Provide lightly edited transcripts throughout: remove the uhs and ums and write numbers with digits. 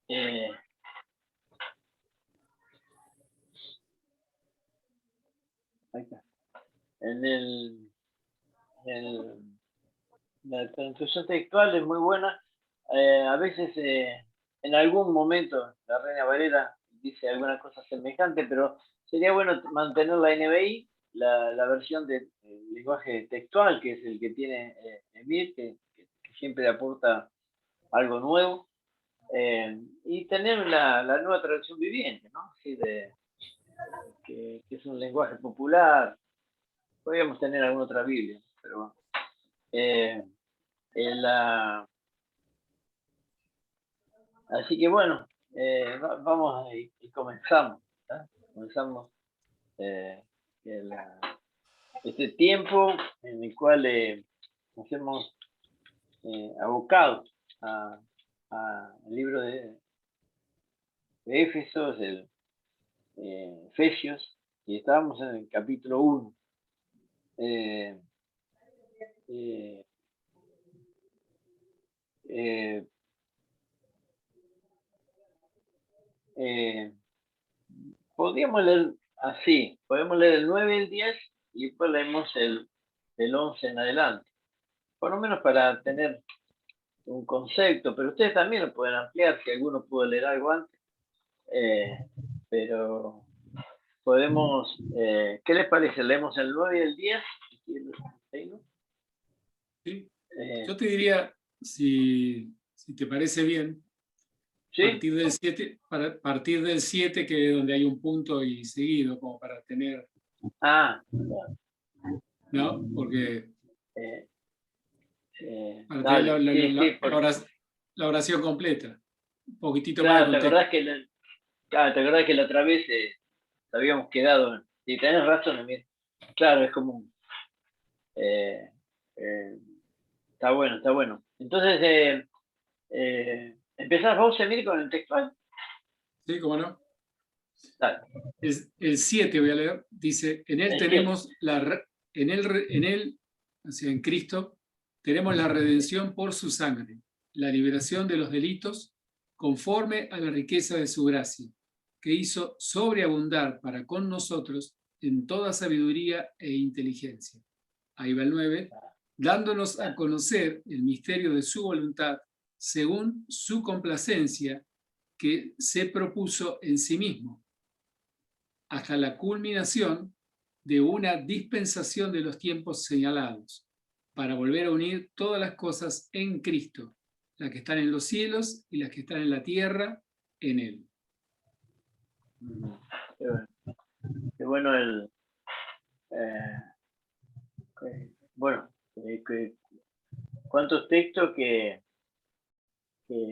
Eh, ahí está. En la transcripción textual es muy buena. A veces, en algún momento, la Reina Valera dice alguna cosa semejante, pero sería bueno mantener la NBI, la versión del lenguaje textual, que es el que tiene Emir, que siempre aporta algo nuevo, y tener la nueva traducción viviente, ¿no? Así que es un lenguaje popular. Podríamos tener alguna otra Biblia, pero bueno. La, Así que bueno, vamos y comenzamos. ¿Eh? Comenzamos eh, este tiempo en el cual nos hemos abocado al libro de Éfesos, Efesios, y estábamos en el capítulo 1. Eh, eh, eh, eh, Podríamos leer así, podemos leer el 9 y el 10 y después leemos el 11 en adelante, por lo menos para tener un concepto, pero ustedes también lo pueden ampliar si alguno pudo leer algo antes, pero podemos, ¿qué les parece? ¿Leemos el 9 y el 10? ¿Sí? Yo te diría, si te parece bien, ¿sí? partir del 7, que es donde hay un punto y seguido, como para tener... Ah, ¿no? Porque... para dale, tener porque, la oración completa. Un poquitito más claro, de contexto. ¿te acordás que la otra vez habíamos quedado? Y tenés razón, Emir. Claro, es como eh, eh, está bueno, está bueno. Entonces, ¿empezás vos, Emir, con el textual? ¿Sí? ¿Cómo no? Dale. El 7 voy a leer. Dice, en él tenemos en él, o sea, en Cristo, tenemos la redención por su sangre, la liberación de los delitos conforme a la riqueza de su gracia, que hizo sobreabundar para con nosotros en toda sabiduría e inteligencia. Ahí va el 9, dándonos a conocer el misterio de su voluntad según su complacencia que se propuso en sí mismo, hasta la culminación de una dispensación de los tiempos señalados, para volver a unir todas las cosas en Cristo, las que están en los cielos y las que están en la tierra, en Él. Qué bueno bueno, cuántos textos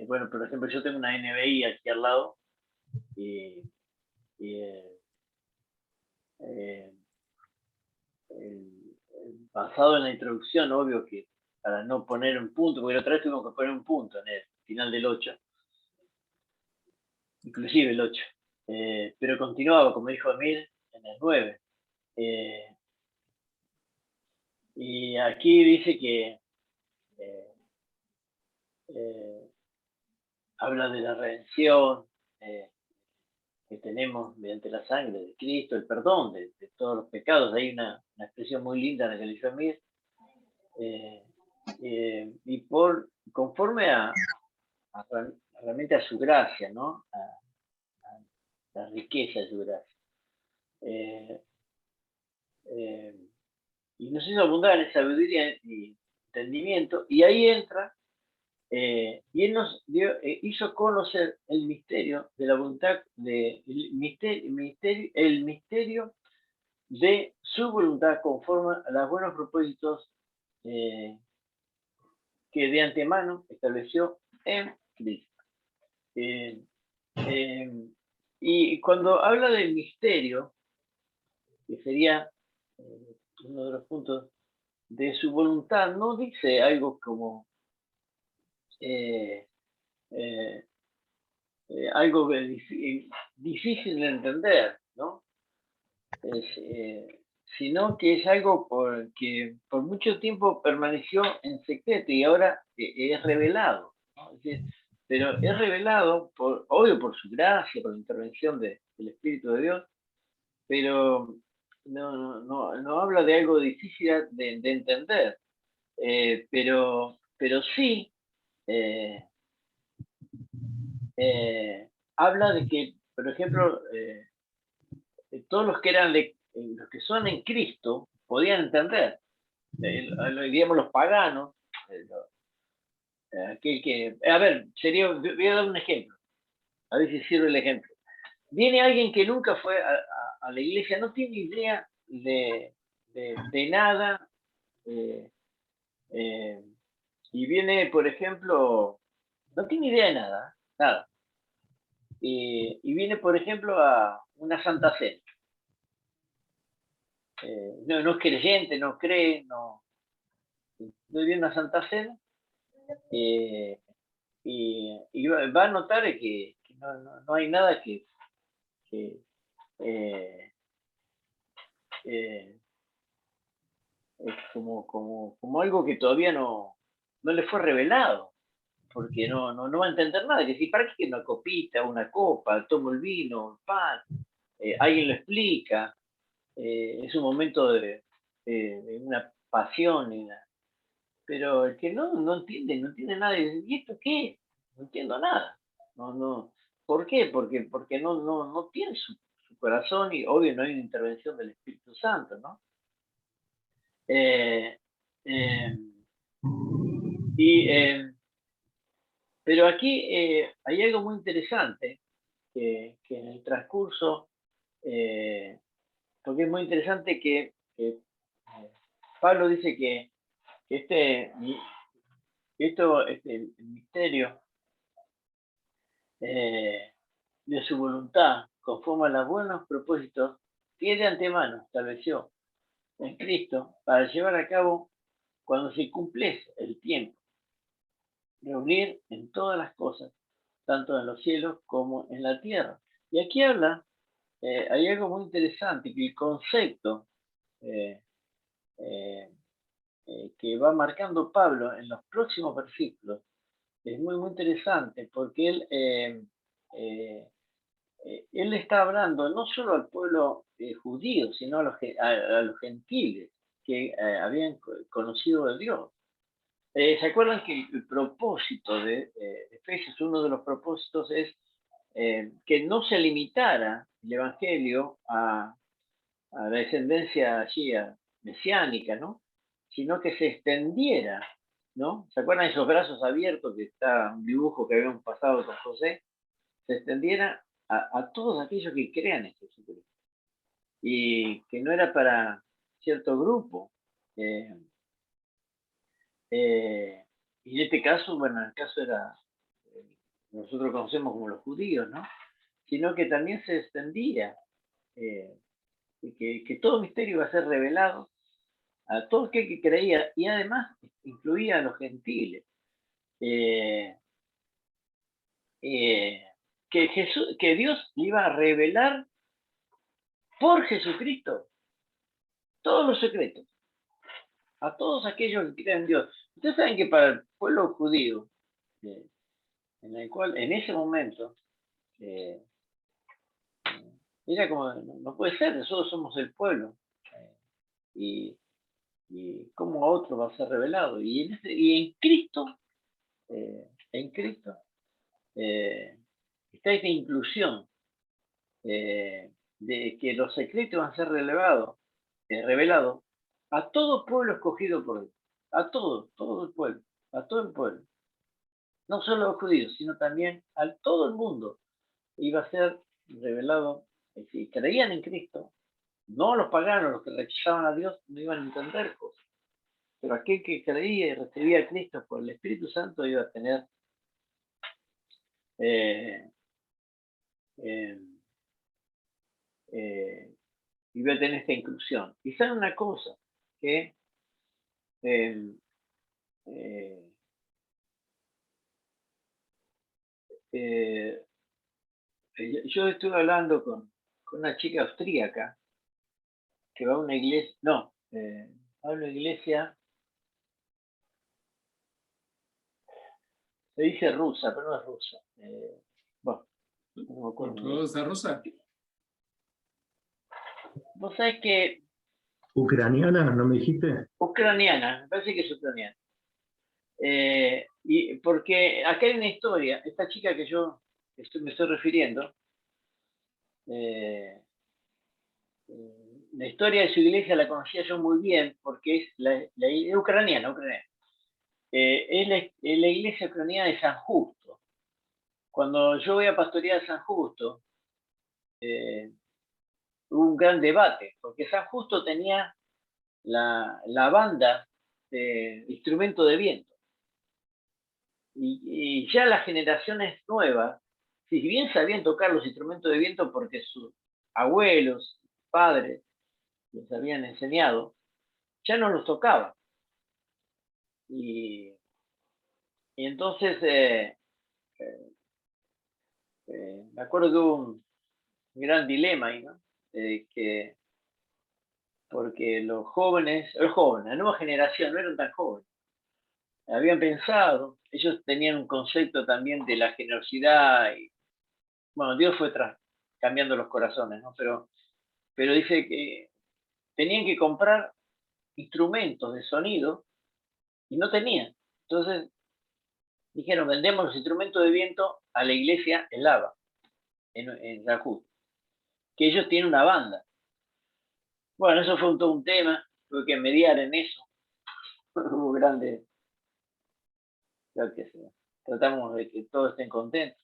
bueno, por ejemplo, yo tengo una NBI aquí al lado y, y eh, basado en la introducción, obvio que para no poner un punto, porque la otra vez tuvimos que poner un punto en el final del 8, inclusive el 8, pero continuaba, como dijo Emil, en el 9. Y aquí dice que eh, eh, habla de la redención que tenemos mediante la sangre de Cristo, el perdón de todos los pecados. Hay una expresión muy linda en la que leyó Emil. Y conforme realmente a su gracia, ¿no? A la riqueza de su gracia. Y nos hizo abundar en sabiduría y entendimiento, y ahí entra, y él nos hizo conocer el misterio de la voluntad, el misterio de su voluntad conforme a los buenos propósitos que de antemano estableció en Cristo. Y cuando habla del misterio, que sería uno de los puntos de su voluntad, no dice algo como eh, eh, algo difícil de entender, ¿no? Sino que es algo que por mucho tiempo permaneció en secreto y ahora es revelado, ¿no? Es decir, pero es revelado, obvio por su gracia, por la intervención del Espíritu de Dios, pero no habla de algo difícil de entender, pero sí habla de que, por ejemplo, todos los que los que son en Cristo podían entender, digamos los paganos, a ver, voy a dar un ejemplo, a ver si sirve el ejemplo. Viene alguien que nunca fue a la iglesia, no tiene idea de nada, eh, eh, y viene, por ejemplo, no tiene idea de nada, nada. Y viene, por ejemplo, a una Santa Cena. No es creyente, no cree, no viene a una Santa Cena, y va a notar que no hay nada que eh, eh, es como algo que todavía no le fue revelado, porque no va a entender nada. Que si, ¿para qué una copita, una copa? Tomo el vino, el pan, alguien lo explica, es un momento de una pasión, pero el que no entiende nada, y dice, ¿y esto qué? No entiendo nada. ¿Por qué? Porque no tiene su corazón, y obvio no hay una intervención del Espíritu Santo, ¿no? Eh, eh, y, pero aquí hay algo muy interesante que en el transcurso, porque es muy interesante que Pablo dice que el misterio eh, de su voluntad, conforme a los buenos propósitos que de antemano estableció en Cristo para llevar a cabo cuando se cumple el tiempo, reunir en todas las cosas, tanto en los cielos como en la tierra. Y aquí hay algo muy interesante, que el concepto eh, eh, que va marcando Pablo en los próximos versículos es muy interesante, porque eh, él está hablando no solo al pueblo judío, sino a los gentiles que habían conocido de Dios. ¿Se acuerdan que el propósito de Efesios, uno de los propósitos es que no se limitara el Evangelio a la descendencia allí mesiánica, ¿no? Sino que se extendiera, ¿no? ¿Se acuerdan esos brazos abiertos, que está un dibujo que habíamos pasado con José? Se extendiera a todos aquellos que crean en Jesucristo. Y que no era para cierto grupo. Eh, eh, y en este caso, bueno, en el caso era, nosotros conocemos como los judíos, ¿no? Sino que también se extendía, eh, que todo misterio iba a ser revelado a todo aquel que creía, y además incluía a los gentiles. Eh, eh, que Dios iba a revelar por Jesucristo todos los secretos a todos aquellos que creen en Dios. Ustedes saben que para el pueblo judío, eh, en el cual en ese momento eh, era como, no puede ser, nosotros somos el pueblo, y, y cómo a otro va a ser revelado. Y en Cristo está esta inclusión, de que los secretos van a ser revelados a todo pueblo escogido por Dios, a todo el pueblo, a todo el pueblo. No solo a los judíos, sino también a todo el mundo iba a ser revelado. Si creían en Cristo, no los paganos, los que rechazaban a Dios, no iban a entender cosas. Pero aquel que creía y recibía a Cristo por el Espíritu Santo iba a tener eh, eh, eh, iba a tener esta inclusión. Y saben una cosa, que eh, eh, eh, yo estuve hablando con una chica austríaca que va a una iglesia, no, a una iglesia, Se dice rusa, pero no es rusa. Bueno, no me acuerdo. ¿Ortodoxa rusa? Vos sabés que ¿Ucraniana, no me dijiste? ucraniana, me parece que es ucraniana. Y porque acá hay una historia, esta chica que yo me estoy refiriendo, eh, la historia de su iglesia la conocía yo muy bien porque es la ucraniana, ucraniana. Es la iglesia ucraniana de San Justo. Cuando yo voy a pastorear a San Justo, hubo un gran debate, porque San Justo tenía la banda de instrumento de viento. Y ya las generaciones nuevas, si bien sabían tocar los instrumentos de viento porque sus abuelos, padres, les habían enseñado, ya no los tocaban. Y entonces me acuerdo que hubo un gran dilema ahí, ¿no? Porque los jóvenes, la nueva generación, no eran tan jóvenes, habían pensado, ellos tenían un concepto también de la generosidad y, bueno, Dios fue cambiando los corazones, ¿no? Pero dice que tenían que comprar instrumentos de sonido y no tenían. Entonces dijeron, vendemos los instrumentos de viento a la iglesia Eslava, en Rajut, que ellos tienen una banda. Bueno, eso fue todo un tema, tuve que mediar en eso. Hubo grandes, creo que tratamos de que todos estén contentos,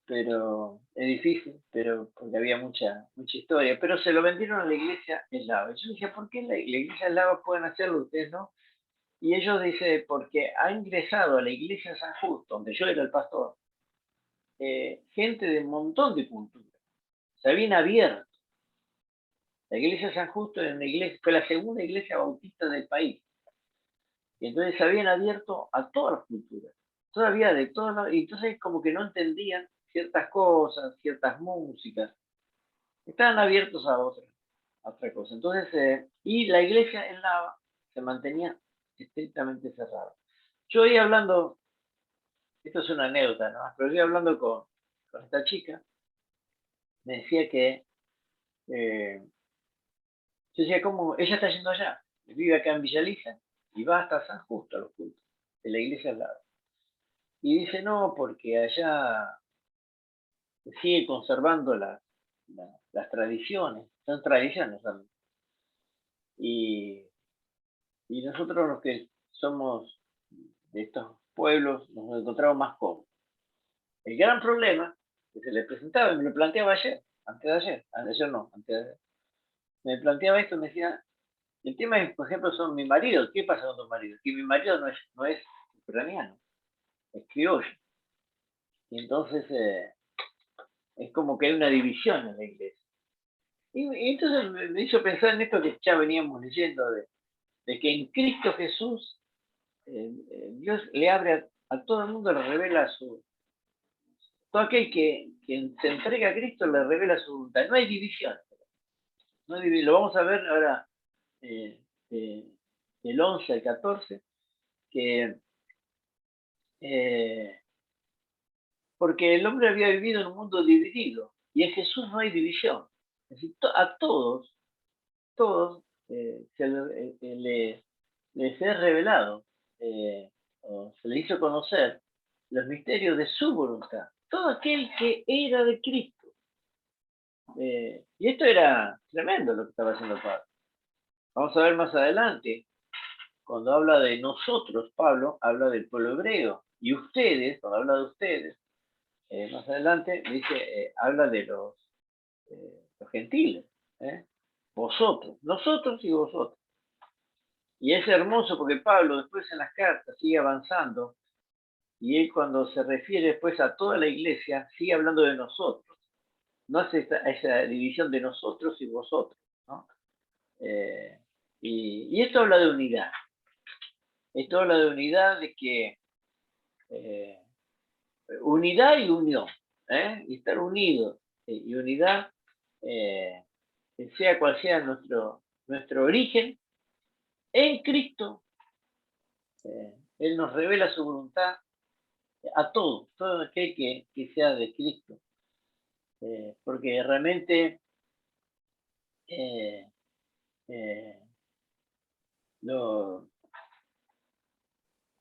pero es difícil, pero porque había mucha historia, pero se lo vendieron a la iglesia eslava. Y yo dije, ¿por qué la iglesia eslava pueden hacerlo, ustedes no? Y ellos dicen, porque ha ingresado a la iglesia de San Justo, donde yo era el pastor, gente de un montón de culturas. Se habían abierto. La iglesia de San Justo fue la segunda iglesia bautista del país. Y entonces se habían abierto a todas las culturas. Todavía de todas y entonces como que no entendían ciertas cosas, ciertas músicas. Estaban abiertos a otra cosa. Entonces, y la iglesia en Lava se mantenía estrictamente cerrada. Yo iba hablando, esto es una anécdota, ¿no? Pero iba hablando con esta chica, me decía que, yo decía, ¿cómo? Ella está yendo allá, vive acá en Villaliza y va hasta San Justo a los cultos, de la iglesia al lado. Y dice, no, porque allá se sigue conservando las tradiciones, son tradiciones realmente. Y nosotros los que somos de estos pueblos nos encontramos más cómodos. El gran problema que se le presentaba, y me lo planteaba ayer, ayer no, antes de ayer, me planteaba esto, me decía, el tema es, por ejemplo, son mi marido, ¿qué pasa con tu marido? Que mi marido no es ucraniano, es criollo. Y entonces es como que hay una división en la iglesia. Y entonces me hizo pensar en esto que ya veníamos leyendo, de que en Cristo Jesús Dios le abre a todo el mundo, le revela todo aquel que se entrega a Cristo le revela su voluntad. No hay división. Lo vamos a ver ahora eh, del 11 al 14, que porque el hombre había vivido en un mundo dividido y en Jesús no hay división. Es decir, a todos les es revelado, o se le hizo conocer los misterios de su voluntad. Todo aquel que era de Cristo. Y esto era tremendo lo que estaba haciendo Pablo. Vamos a ver más adelante, cuando habla de nosotros, Pablo habla del pueblo hebreo. Y ustedes, cuando habla de ustedes, más adelante dice, habla de los gentiles. Vosotros, nosotros y vosotros. Y es hermoso porque Pablo después en las cartas sigue avanzando y él cuando se refiere después a toda la iglesia sigue hablando de nosotros. No hace esa división de nosotros y vosotros, ¿no? Y esto habla de unidad. Esto habla de unidad, de que unidad y unión, y estar unidos y unidad, sea cual sea nuestro origen, en Cristo, Él nos revela su voluntad a todo aquel que sea de Cristo, porque realmente eh, eh, lo,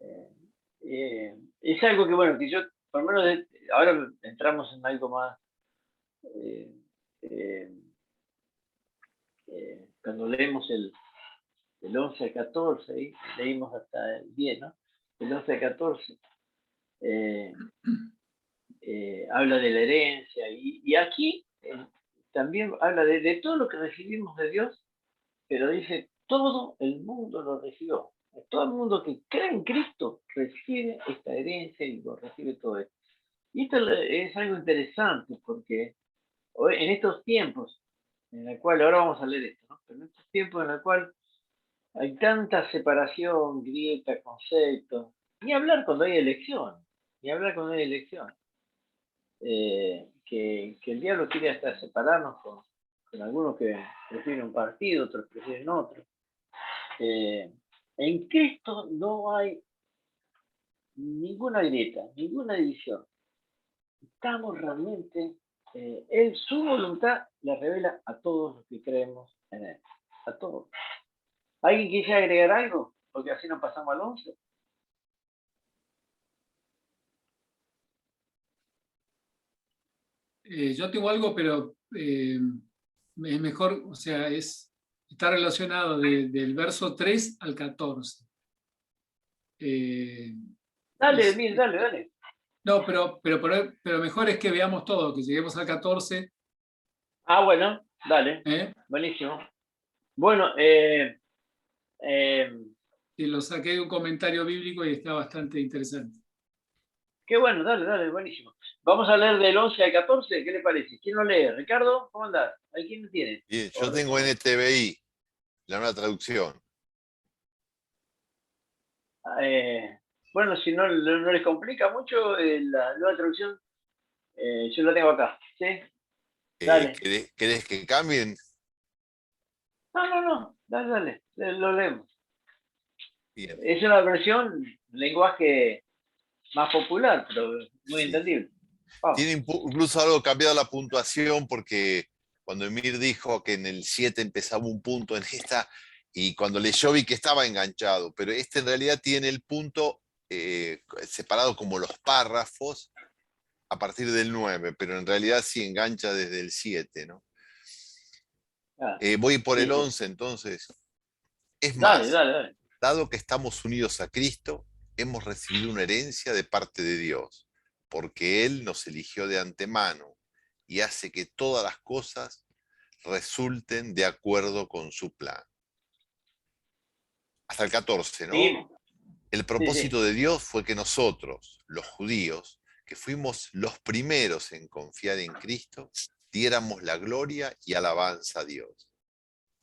eh, es algo que, bueno, que yo, por lo menos ahora entramos en algo más, eh, eh, cuando leemos el 11 al 14, ¿sí? Leímos hasta el 10, ¿no? El 11 al 14, eh, habla de la herencia, y aquí también habla de todo lo que recibimos de Dios, pero dice, todo el mundo lo recibió. Todo el mundo que cree en Cristo recibe esta herencia y lo recibe todo esto. Y esto es algo interesante porque hoy, en estos tiempos, en el cual, ahora vamos a leer esto, ¿no? Pero en estos tiempos en el cual hay tanta separación, grieta, conceptos, ni hablar cuando hay elección, ni hablar cuando hay elección, que el diablo quiere hasta separarnos con algunos que prefieren un partido, otros prefieren otro. En Cristo no hay ninguna grieta, ninguna división. Estamos realmente, Él, su voluntad la revela a todos los que creemos en Él, a todos. ¿Alguien quisiera agregar algo? Porque así nos pasamos al 11. Yo tengo algo, pero es mejor, o sea, está relacionado del verso 3 al 14. Dale, Emil, dale, dale. No, pero mejor es que veamos todo, que lleguemos al 14. Ah, bueno, dale. ¿eh? Buenísimo. Bueno, Que lo saqué de un comentario bíblico y está bastante interesante. qué bueno, dale, dale, buenísimo. Vamos a leer del 11 al 14, ¿qué le parece? ¿Quién lo lee? Ricardo, ¿cómo andás? ¿Hay quién lo tiene? Bien, yo tengo NTBI, la nueva traducción. Eh, bueno, si no, no les complica mucho la nueva traducción, yo la tengo acá, ¿sí? Dale. ¿Querés que cambien? No, dale, lo leemos. Bien, Es una versión, lenguaje más popular, pero muy sí. entendible. Vamos. Tiene incluso algo cambiado la puntuación porque cuando Emir dijo que en el 7 empezaba un punto en esta, y cuando leyó vi que estaba enganchado, pero este en realidad tiene el punto separado como los párrafos a partir del 9, pero en realidad sí engancha desde el 7, ¿no? Ah, Voy por el sí. 11 entonces. Es Dale, más, dale, dale. dado que estamos unidos a Cristo, hemos recibido una herencia de parte de Dios, porque Él nos eligió de antemano y hace que todas las cosas resulten de acuerdo con su plan. Hasta el 14, ¿no? Seguimos. El Sí. propósito de Dios fue que nosotros, los judíos, que fuimos los primeros en confiar en Cristo, diéramos la gloria y alabanza a Dios.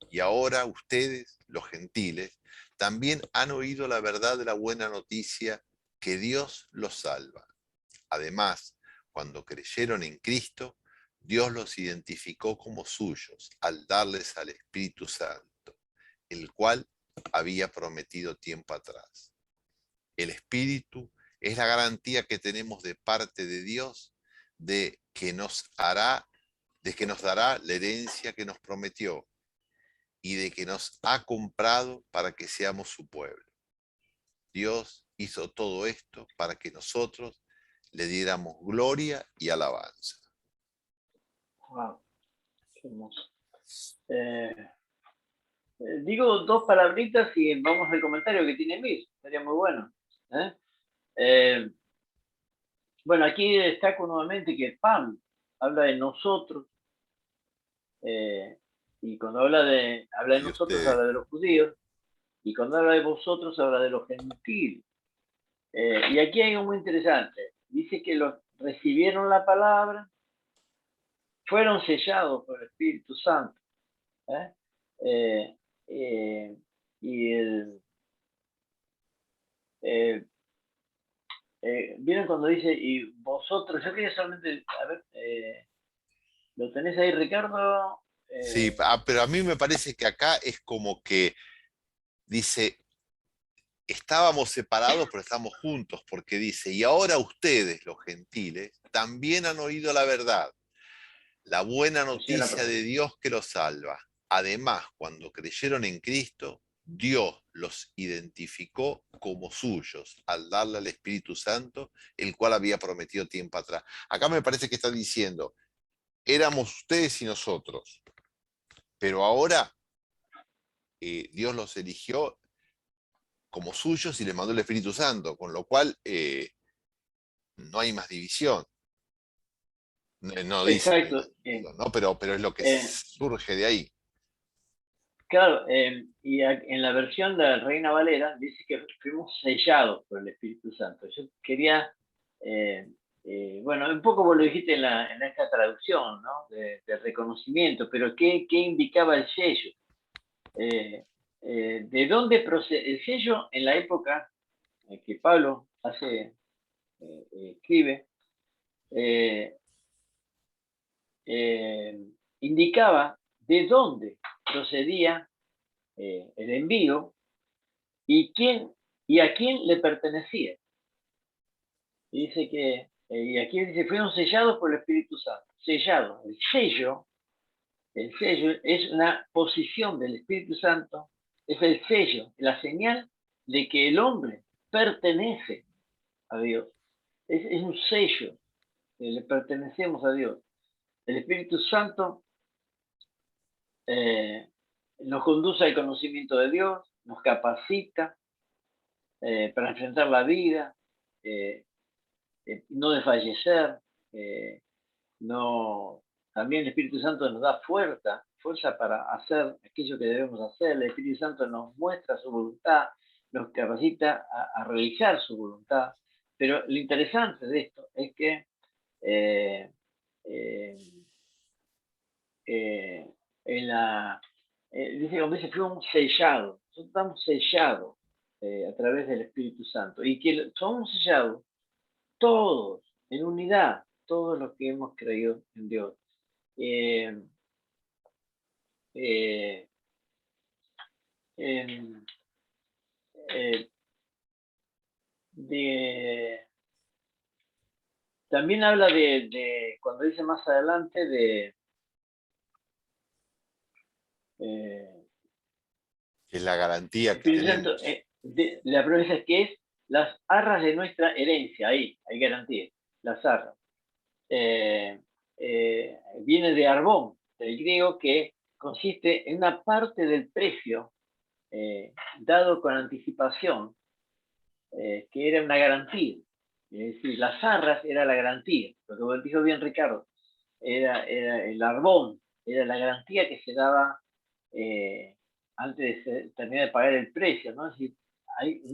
Y ahora ustedes, los gentiles, también han oído la verdad de la buena noticia que Dios los salva. Además, cuando creyeron en Cristo, Dios los identificó como suyos al darles al Espíritu Santo, el cual había prometido tiempo atrás. El Espíritu es la garantía que tenemos de parte de Dios de que nos dará la herencia que nos prometió y de que nos ha comprado para que seamos su pueblo. Dios hizo todo esto para que nosotros le diéramos gloria y alabanza. Wow, qué hermoso. Digo dos palabritas y vamos al comentario que tiene Emil. Sería muy bueno. ¿Eh? Eh, bueno, aquí destaco nuevamente que Pablo habla de nosotros, y cuando habla de Y de nosotros, ustedes, habla de los judíos, y cuando habla de vosotros, habla de los gentiles. Y aquí hay algo muy interesante. Dice que los recibieron la palabra, fueron sellados por el Espíritu Santo. ¿Eh? Eh, eh, y eh, ¿vieron cuando dice, y vosotros? Yo quería solamente, a ver, ¿lo tenés ahí, Ricardo? sí, pero a mí me parece que acá es como que dice, estábamos separados, pero estamos juntos, porque dice, y ahora ustedes, los gentiles, también han oído la verdad, la buena noticia de Dios que los salva. Además, cuando creyeron en Cristo, Dios los identificó como suyos al darle al Espíritu Santo, el cual había prometido tiempo atrás. Acá me parece que está diciendo, éramos ustedes y nosotros, pero ahora Dios los eligió como suyos y les mandó el Espíritu Santo, con lo cual no hay más división. No dice, Exacto. ¿no? Pero es lo que surge de ahí. Claro, y en la versión de la Reina Valera dice que fuimos sellados por el Espíritu Santo. Yo quería, bueno, un poco vos lo dijiste en esta traducción, ¿no? De reconocimiento, pero ¿qué indicaba el sello? ¿De dónde procede? El sello en la época que Pablo escribe, indicaba de dónde procedía el envío y a quién le pertenecía. Y dice que, y aquí dice, fueron sellados por el Espíritu Santo. Sellados. El sello es una posición del Espíritu Santo, es el sello, la señal de que el hombre pertenece a Dios. Es un sello, le pertenecemos a Dios. El Espíritu Santo nos conduce al conocimiento de Dios, nos capacita para enfrentar la vida, no desfallecer, también el Espíritu Santo nos da fuerza para hacer aquello que debemos hacer. El Espíritu Santo nos muestra su voluntad, nos capacita a realizar su voluntad. Pero lo interesante de esto es que dice, como dice, fuimos sellados, nosotros estamos sellados a través del Espíritu Santo, y que somos sellados todos, en unidad, todos los que hemos creído en Dios. También habla cuando dice más adelante es la garantía que tenemos. La promesa es que es las arras de nuestra herencia, hay garantía, las arras. Viene de arbón, del griego, que consiste en una parte del precio dado con anticipación, que era una garantía. Es decir, las arras era la garantía, lo que dijo bien Ricardo, era el arbón, era la garantía que se daba antes de terminar de pagar el precio, ¿no? Es decir,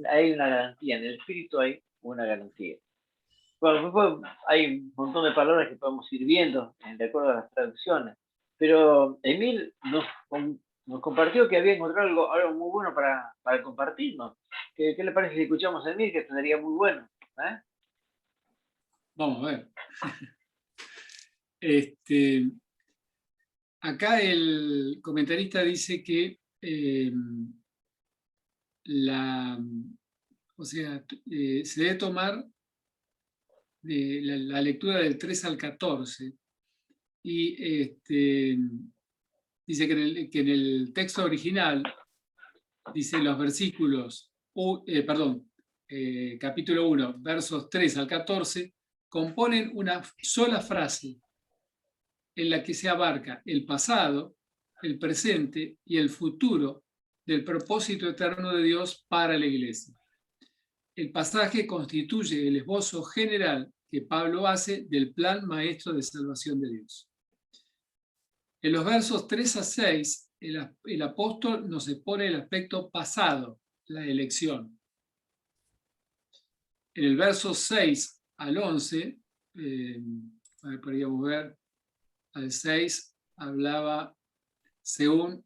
hay una garantía, en el espíritu hay una garantía. Bueno, hay un montón de palabras que podemos ir viendo de acuerdo a las traducciones, pero Emil nos compartió que había encontrado algo muy bueno para compartirnos. ¿Qué le parece si escuchamos a Emil, que sería muy bueno? Vamos a ver. Acá el comentarista dice que se debe tomar de la lectura del 3 al 14 y dice que en el texto original dice los versículos, capítulo 1, versos 3 al 14, componen una sola frase en la que se abarca el pasado, el presente y el futuro del propósito eterno de Dios para la Iglesia. El pasaje constituye el esbozo general que Pablo hace del plan maestro de salvación de Dios. En los versos 3 a 6, el apóstol nos expone el aspecto pasado, la elección. En el verso 6 al 11, podríamos ver, al 6 hablaba según,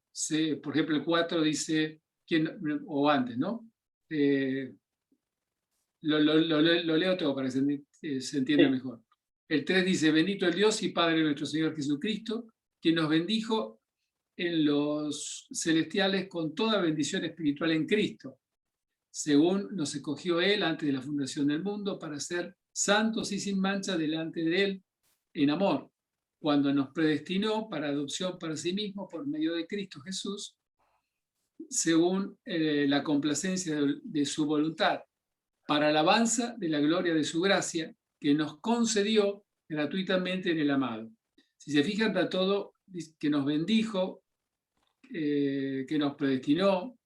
por ejemplo, el 4 dice, o antes, ¿no? Lo leo todo para que se entienda mejor. El 3 dice, bendito el Dios y Padre de nuestro Señor Jesucristo, quien nos bendijo en los celestiales con toda bendición espiritual en Cristo, según nos escogió Él antes de la fundación del mundo, para ser santos y sin mancha delante de Él en amor, cuando nos predestinó para adopción para sí mismo por medio de Cristo Jesús, según la complacencia de su voluntad, para alabanza de la gloria de su gracia, que nos concedió gratuitamente en el amado. Si se fijan, está todo que nos bendijo, que nos predestinó,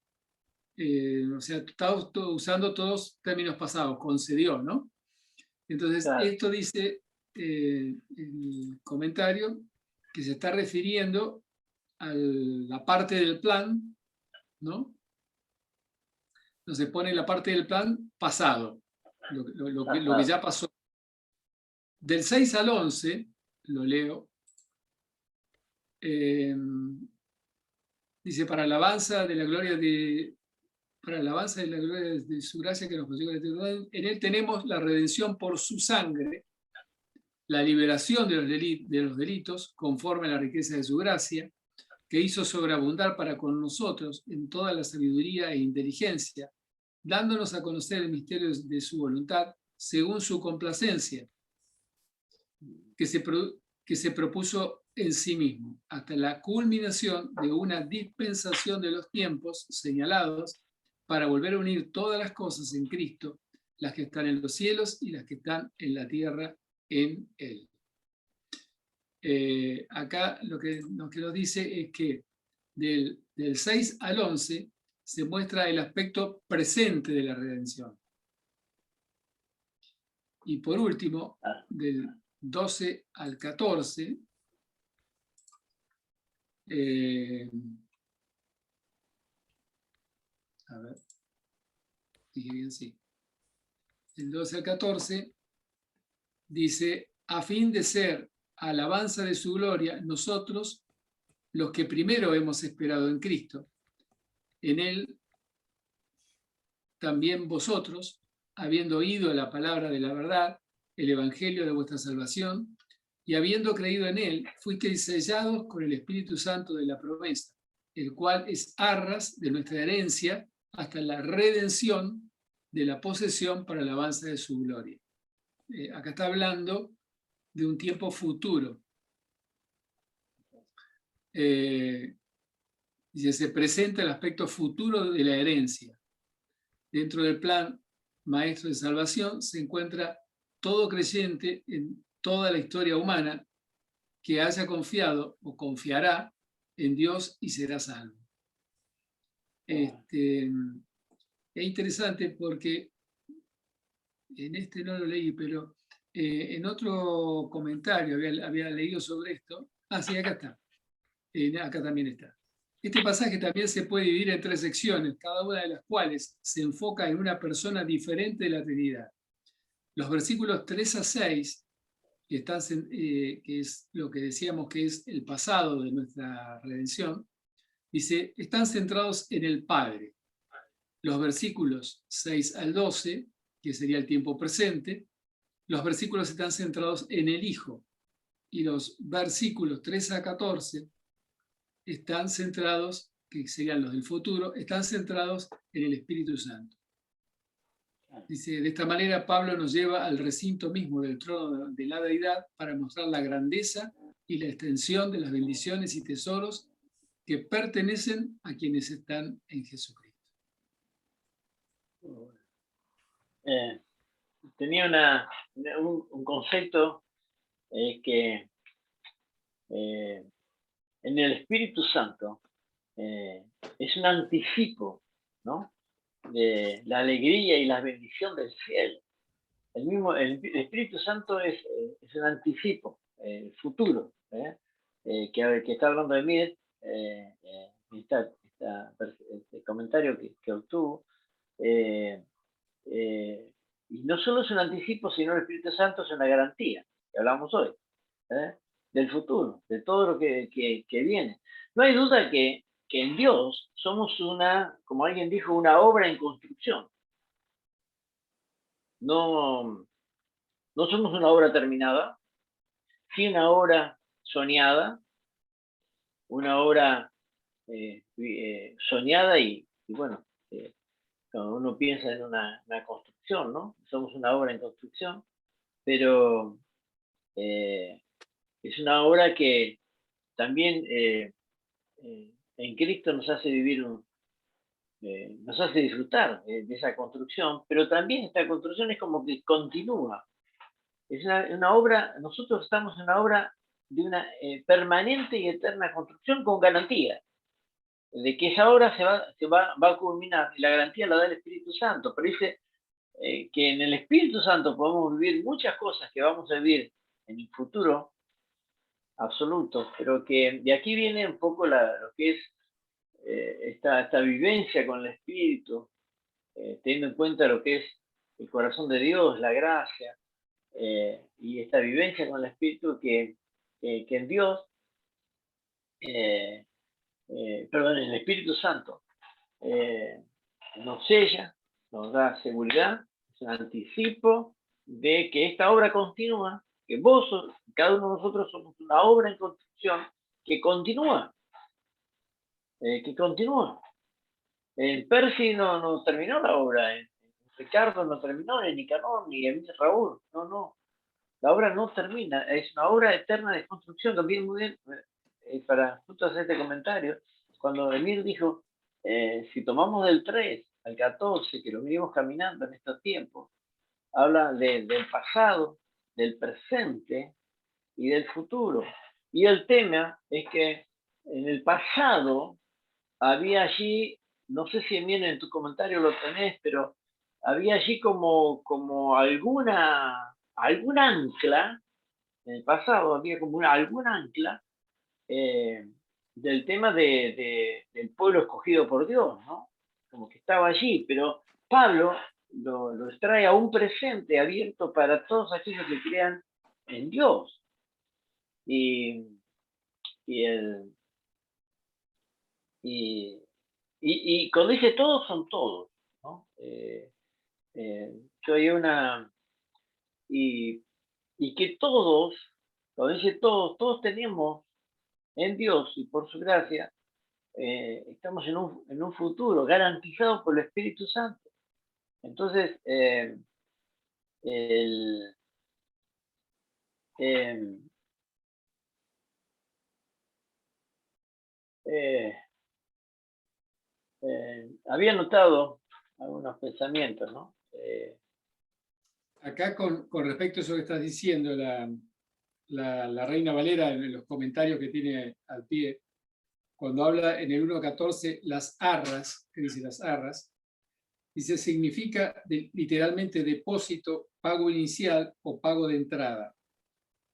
o sea, está usando todos términos pasados, concedió, ¿no? Entonces, Claro. esto dice el comentario que se está refiriendo a la parte del plan, ¿no? Entonces pone la parte del plan pasado, lo que ya pasó. Del 6 al 11, lo leo, dice, para alabanza de la gloria de su gracia que nos concedió la eternidad, en Él tenemos la redención por su sangre, la liberación de los delitos, conforme a la riqueza de su gracia, que hizo sobreabundar para con nosotros en toda la sabiduría e inteligencia, dándonos a conocer el misterio de su voluntad, según su complacencia, que se propuso en sí mismo, hasta la culminación de una dispensación de los tiempos señalados, para volver a unir todas las cosas en Cristo, las que están en los cielos y las que están en la tierra en Él. Acá lo que nos dice es que del 6 al 11 se muestra el aspecto presente de la redención. Y por último, del 12 al 14, a ver, dije bien, sí. El 12 al 14 dice, a fin de ser alabanza de su gloria, nosotros, los que primero hemos esperado en Cristo, en Él también vosotros, habiendo oído la palabra de la verdad, el evangelio de vuestra salvación, y habiendo creído en Él, fuisteis sellados con el Espíritu Santo de la promesa, el cual es arras de nuestra herencia hasta la redención de la posesión para la alabanza de su gloria. Acá está hablando de un tiempo futuro. Dice, se presenta el aspecto futuro de la herencia. Dentro del plan maestro de salvación se encuentra todo creyente en toda la historia humana que haya confiado o confiará en Dios y será salvo. Es interesante porque en este no lo leí, pero en otro comentario había leído sobre esto. Ah, sí, acá está. Acá también está. Este pasaje también se puede dividir en 3 secciones, cada una de las cuales se enfoca en una persona diferente de la Trinidad. Los versículos 3 a 6, que es lo que decíamos que es el pasado de nuestra redención, dice, están centrados en el Padre. Los versículos 6 al 12, que sería el tiempo presente, los versículos están centrados en el Hijo. Y los versículos 3 a 14 están centrados, que serían los del futuro, están centrados en el Espíritu Santo. Dice, de esta manera Pablo nos lleva al recinto mismo del trono de la deidad para mostrar la grandeza y la extensión de las bendiciones y tesoros que pertenecen a quienes están en Jesucristo. Tenía un concepto que en el Espíritu Santo es un anticipo, ¿no?, de la alegría y la bendición del cielo. El Espíritu Santo es un anticipo, el futuro, que está hablando de mí, este comentario que obtuvo. Y no solo es un anticipo, sino el Espíritu Santo es una garantía, que hablamos hoy, del futuro, de todo lo que viene. No hay duda que en Dios somos como alguien dijo, una obra en construcción. No somos una obra terminada, sí una obra soñada, una obra soñada y bueno, cuando uno piensa en una construcción, ¿no? Somos una obra en construcción, pero es una obra que también en Cristo nos hace vivir nos hace disfrutar de esa construcción, pero también esta construcción es como que continúa. Es una obra, nosotros estamos en una obra de una permanente y eterna construcción con garantía de que esa obra va a culminar, y la garantía la da el Espíritu Santo, pero dice que en el Espíritu Santo podemos vivir muchas cosas que vamos a vivir en el futuro absoluto, pero que de aquí viene un poco lo que es esta vivencia con el Espíritu, teniendo en cuenta lo que es el corazón de Dios, la gracia, y esta vivencia con el Espíritu que en Dios, perdón, en el Espíritu Santo, nos sella, nos da seguridad, es un anticipo de que esta obra continúa, que cada uno de nosotros somos una obra en construcción que continúa, En Percy no terminó la obra, en Ricardo no terminó, ni Nicanor, ni Emil Raúl, no. La obra no termina, es una obra eterna de construcción. También muy bien, para justo hacer este comentario, cuando Emil dijo, si tomamos del 3 al 14, que lo venimos caminando en estos tiempos, habla del pasado, del presente y del futuro. Y el tema es que en el pasado había allí, no sé si bien en tu comentario lo tenés, pero había allí como algún ancla, en el pasado había como algún ancla del tema del pueblo escogido por Dios, ¿no? Como que estaba allí, pero Pablo lo trae a un presente abierto para todos aquellos que crean en Dios. Y, y, el, y, y cuando dice todos, son todos, ¿no? Yo hay y, y que todos, cuando dice todos tenemos en Dios y por su gracia, estamos en un futuro garantizado por el Espíritu Santo. Entonces, el, eh, eh, había notado algunos pensamientos, ¿no? Acá con respecto a eso que estás diciendo, la Reina Valera, en los comentarios que tiene al pie, cuando habla en el 1.14, las arras, que dice las arras, dice significa literalmente depósito, pago inicial o pago de entrada.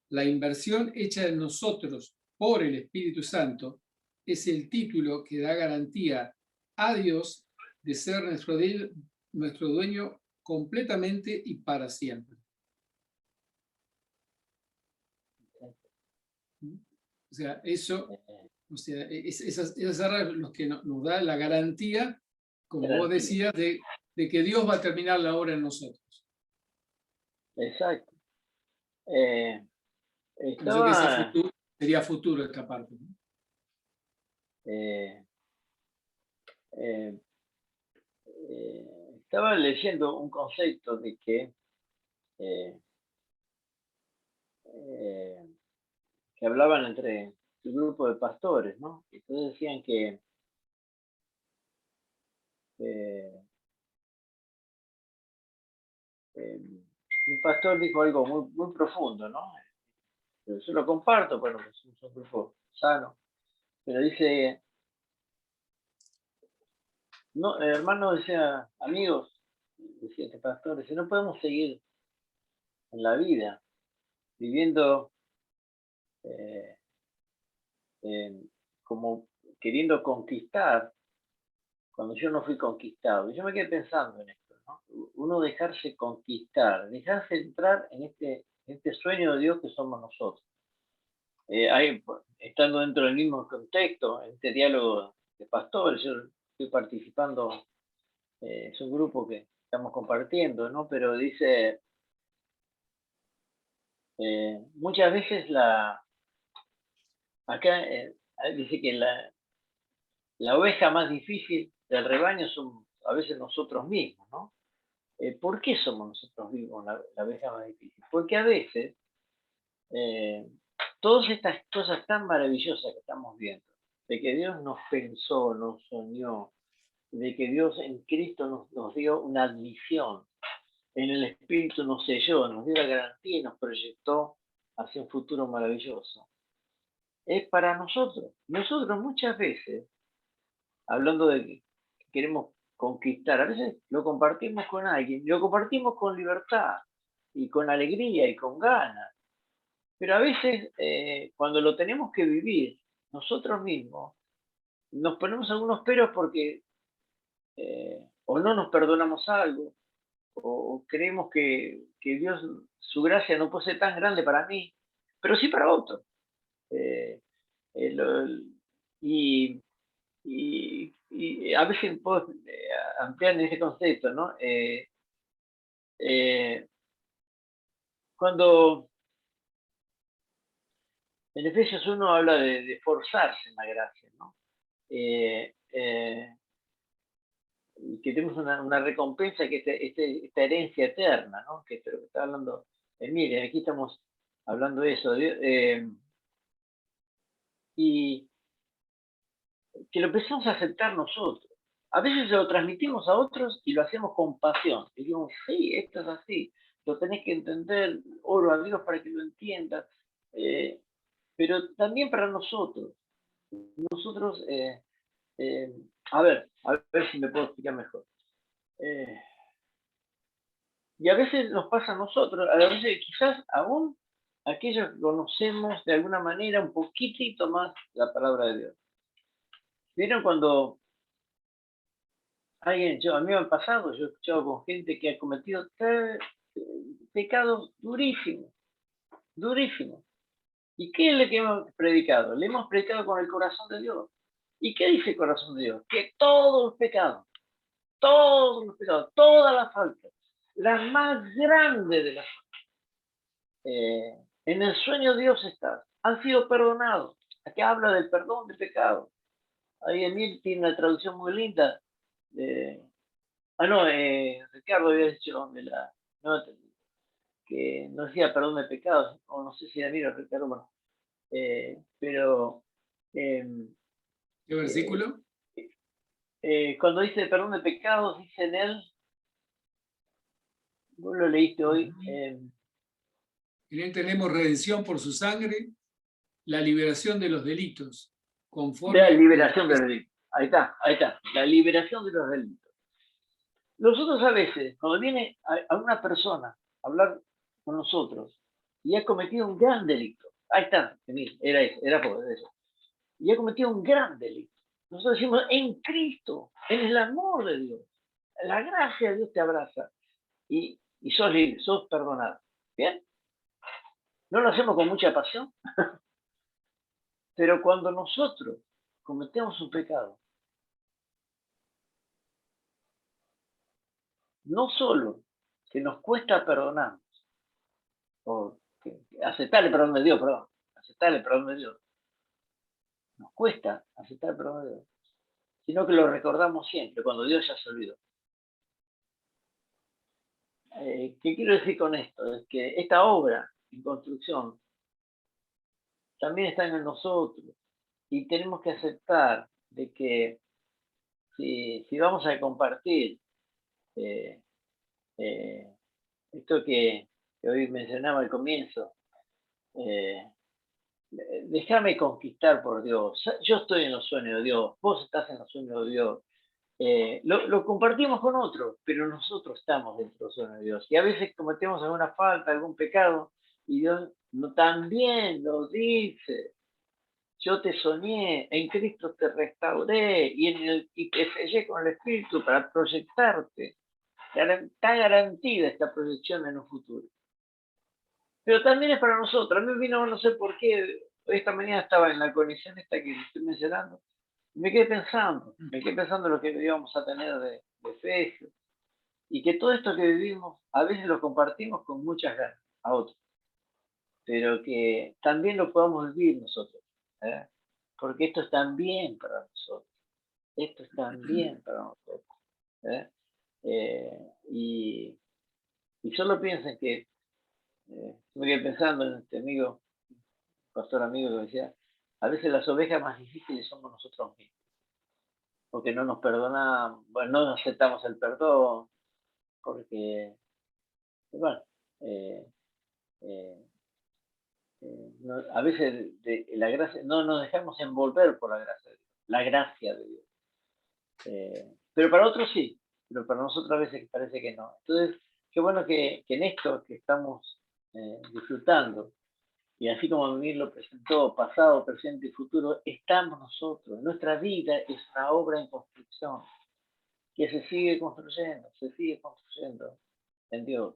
La inversión hecha en nosotros por el Espíritu Santo es el título que da garantía a Dios de ser nuestro dueño completamente y para siempre. O sea, eso, o sea, esas arras los que nos da la garantía, como vos decías, de que Dios va a terminar la obra en nosotros. Exacto. Sería futuro esta parte, ¿no? Estaba leyendo un concepto de que hablaban entre un grupo de pastores, ¿no? Entonces decían que un pastor dijo algo muy profundo, ¿no? Pero yo lo comparto, bueno, pues es un grupo sano, pero dice, no, hermano, decía, amigos, decía este pastor, dice, no podemos seguir en la vida viviendo como queriendo conquistar cuando yo no fui conquistado. Y yo me quedé pensando en esto, ¿no? Uno dejarse conquistar, dejarse entrar en este sueño de Dios que somos nosotros. Estando dentro del mismo contexto, en este diálogo de pastores, yo estoy participando, es un grupo que estamos compartiendo, ¿no? Pero dice, muchas veces acá dice que la oveja más difícil del rebaño a veces nosotros mismos, ¿no? ¿Por qué somos nosotros mismos la abeja más difícil? Porque a veces todas estas cosas tan maravillosas que estamos viendo, de que Dios nos pensó, nos soñó, de que Dios en Cristo nos dio una admisión, en el Espíritu nos selló, nos dio la garantía y nos proyectó hacia un futuro maravilloso. Es para nosotros. Nosotros muchas veces, hablando de que queremos conquistar, a veces lo compartimos con alguien, lo compartimos con libertad y con alegría y con ganas, pero a veces cuando lo tenemos que vivir nosotros mismos, nos ponemos algunos peros porque o no nos perdonamos algo, o creemos que Dios, su gracia no puede ser tan grande para mí, pero sí para otro. Eh, lo- y, y a veces puedo ampliar en ese concepto, ¿no? Eh, cuando en Efesios 1 habla de forzarse en la gracia, ¿no? Que tenemos una recompensa, que esta herencia eterna, ¿no? Que es lo que está hablando Emilia. Aquí estamos hablando de eso. Y que lo empezamos a aceptar nosotros. A veces lo transmitimos a otros y lo hacemos con pasión. Y digo, sí, esto es así, lo tenés que entender, oro a Dios para que lo entiendas. Pero también para nosotros. Nosotros, eh, a ver si me puedo explicar mejor. Eh, y a veces nos pasa a nosotros, a veces quizás aún aquellos que conocemos de alguna manera un poquitito más la palabra de Dios. ¿Vieron cuando a mí me ha pasado, yo he escuchado con gente que ha cometido pecados durísimos, durísimos? ¿Y qué es lo que hemos predicado? Le hemos predicado con el corazón de Dios. ¿Y qué dice el corazón de Dios? Que todos los pecados, todas las faltas, las más grandes de las en el sueño de Dios están, han sido perdonados. Aquí habla del perdón de pecados. Ahí Emil tiene una traducción muy linda. No, Ricardo había dicho no, que no decía perdón de pecados, o no sé si era Emil o Ricardo, bueno, pero ¿Qué versículo? cuando dice perdón de pecados, dice en él, vos lo leíste hoy. En él tenemos redención por su sangre, la liberación de los delitos, De la conforme liberación de los delitos. Ahí está, la liberación de los delitos. Nosotros a veces, cuando viene a una persona a hablar con nosotros y ha cometido un gran delito, ahí está, era eso, era por eso, y ha cometido un gran delito, nosotros decimos, en Cristo, en el amor de Dios, la gracia de Dios te abraza y sos libre, sos perdonado. ¿Bien? No lo hacemos con mucha pasión, pero cuando nosotros cometemos un pecado, no solo que nos cuesta perdonar, o aceptar el perdón de Dios, aceptar el perdón de Dios, nos cuesta aceptar el perdón de Dios, sino que lo recordamos siempre, cuando Dios ya se olvidó. ¿Qué quiero decir con esto? Es que esta obra en construcción también está en nosotros y tenemos que aceptar de que si vamos a compartir eh, eh, esto que hoy mencionaba al comienzo, eh, déjame conquistar por Dios. Yo estoy en los sueños de Dios, vos estás en los sueños de Dios. Lo compartimos con otros, pero nosotros estamos dentro de los sueños de Dios. Y a veces cometemos alguna falta, algún pecado, y Dios también lo dice. Yo te soñé, en Cristo te restauré y te sellé con el Espíritu para proyectarte. Está garantida esta proyección en un futuro. Pero también es para nosotros. A mí vino, no sé por qué, esta mañana estaba en la conexión esta que estoy mencionando, y me quedé pensando lo que íbamos a tener de Efesios, y que todo esto que vivimos, a veces lo compartimos con muchas ganas a otros, pero que también lo podamos vivir nosotros, ¿eh? Porque esto es también para nosotros, esto es también para nosotros. ¿eh? Y solo piensen que, me quedé pensando en este amigo, pastor amigo que decía, a veces las ovejas más difíciles somos nosotros mismos, porque no nos perdonamos, bueno, no aceptamos el perdón, porque, bueno, eh, eh, a veces la gracia, no nos dejamos envolver por la gracia de Dios. Pero para otros sí, pero para nosotros a veces parece que no. Entonces, qué bueno que en esto que estamos disfrutando, y así como Miguel lo presentó, pasado, presente y futuro, estamos nosotros. Nuestra vida es una obra en construcción, que se sigue construyendo en Dios.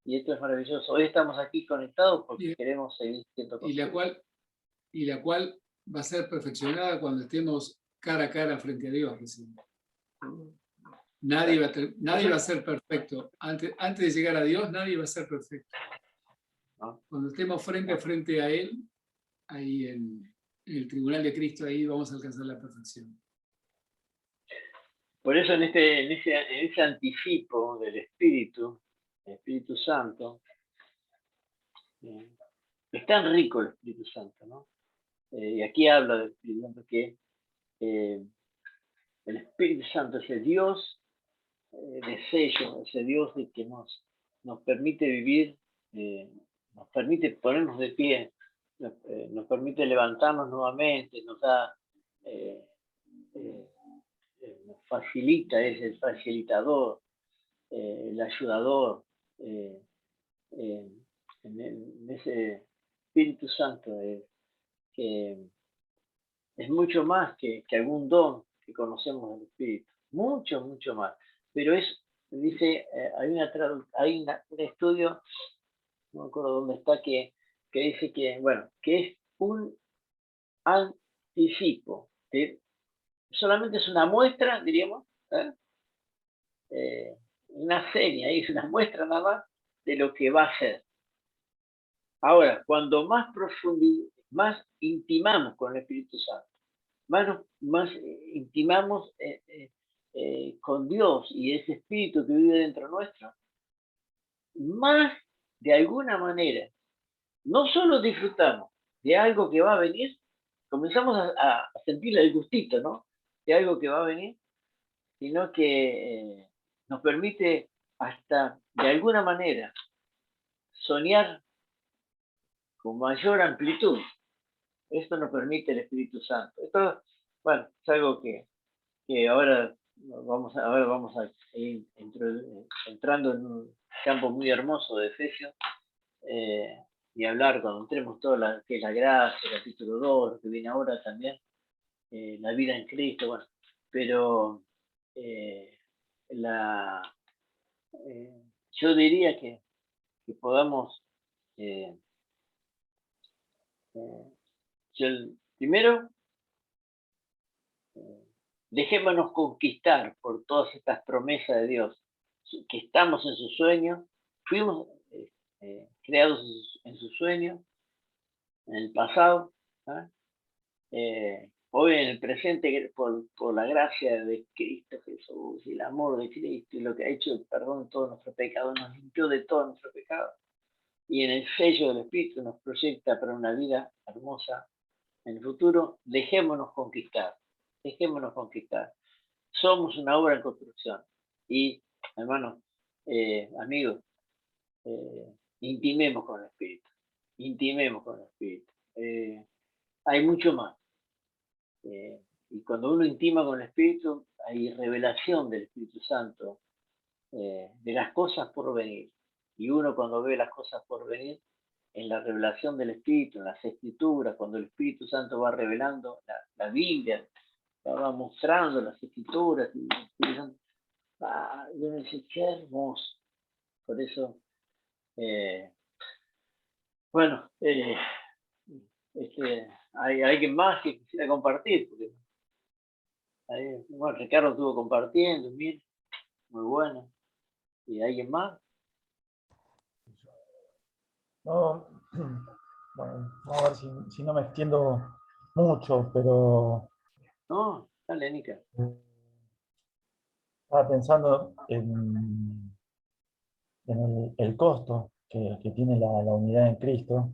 Y esto es maravilloso. Hoy estamos aquí conectados porque queremos seguir siendo construidos. Y la cual va a ser perfeccionada cuando estemos cara a cara frente a Dios recién. Nadie va a ser perfecto. Antes de llegar a Dios, nadie va a ser perfecto. Cuando estemos frente a frente a Él, ahí en el tribunal de Cristo, ahí vamos a alcanzar la perfección. Por eso en ese anticipo del Espíritu Santo, es tan rico el Espíritu Santo, ¿no? Y aquí habla del Espíritu Santo que el Espíritu Santo es el Dios de sello, ese Dios de que nos permite vivir, nos permite ponernos de pie, nos permite levantarnos nuevamente, nos da, nos facilita, es el facilitador, el ayudador, en ese Espíritu Santo, que es mucho más que algún don que conocemos del Espíritu, mucho más. Pero dice, hay un estudio, no me acuerdo dónde está, que dice que, bueno, que es un anticipo, que solamente es una muestra, diríamos, una seña, es una muestra nada más de lo que va a ser. Ahora, cuando más intimamos con el Espíritu Santo, más intimamos con Dios y ese Espíritu que vive dentro nuestro, más de alguna manera, no solo disfrutamos de algo que va a venir, comenzamos a sentir el gustito, ¿no? De algo que va a venir, sino que nos permite hasta de alguna manera soñar con mayor amplitud. Esto nos permite el Espíritu Santo. Esto, bueno, es algo que ahora vamos a ir entrando en un campo muy hermoso de Efesios, y hablar cuando entremos todo que es la gracia, el capítulo 2, lo que viene ahora también, la vida en Cristo, bueno, pero yo diría que podamos, primero, dejémonos conquistar por todas estas promesas de Dios, que estamos en su sueño, fuimos creados en su sueño, en el pasado, hoy en el presente por la gracia de Cristo Jesús y el amor de Cristo y lo que ha hecho el perdón de todos nuestros pecados, nos limpió de todos nuestros pecados, y en el sello del Espíritu nos proyecta para una vida hermosa en el futuro. Dejémonos conquistar. Somos una obra en construcción. Y, hermanos, amigos, intimemos con el Espíritu. Hay mucho más. Y cuando uno intima con el Espíritu, hay revelación del Espíritu Santo, de las cosas por venir. Y uno cuando ve las cosas por venir, en la revelación del Espíritu, en las Escrituras, cuando el Espíritu Santo va revelando la Biblia, va mostrando las Escrituras, y uno dice, qué hermoso. Por eso, bueno, hay alguien más que quisiera compartir, porque bueno, Ricardo estuvo compartiendo, muy bueno. ¿Y alguien más? No, bueno, vamos a ver si no me extiendo mucho, pero... No, dale, Nica. Estaba pensando en el costo que tiene la unidad en Cristo,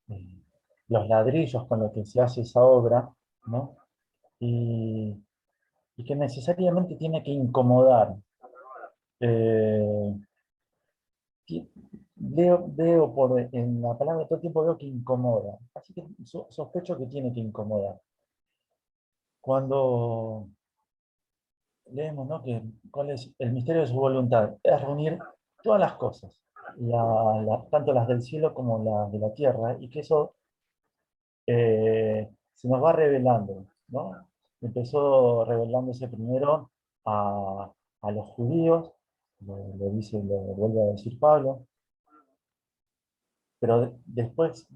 eh, los ladrillos con los que se hace esa obra, ¿no? Y, y que necesariamente tiene que incomodar. Eh, ti- veo en la palabra todo el tiempo veo que incomoda, así que sospecho que tiene que incomodar. Cuando leemos, ¿no?, que cuál es el misterio de su voluntad, es reunir todas las cosas, tanto las del cielo como las de la tierra, y que eso se nos va revelando, ¿no? Empezó revelándose primero a los judíos, lo vuelve a decir Pablo, pero después,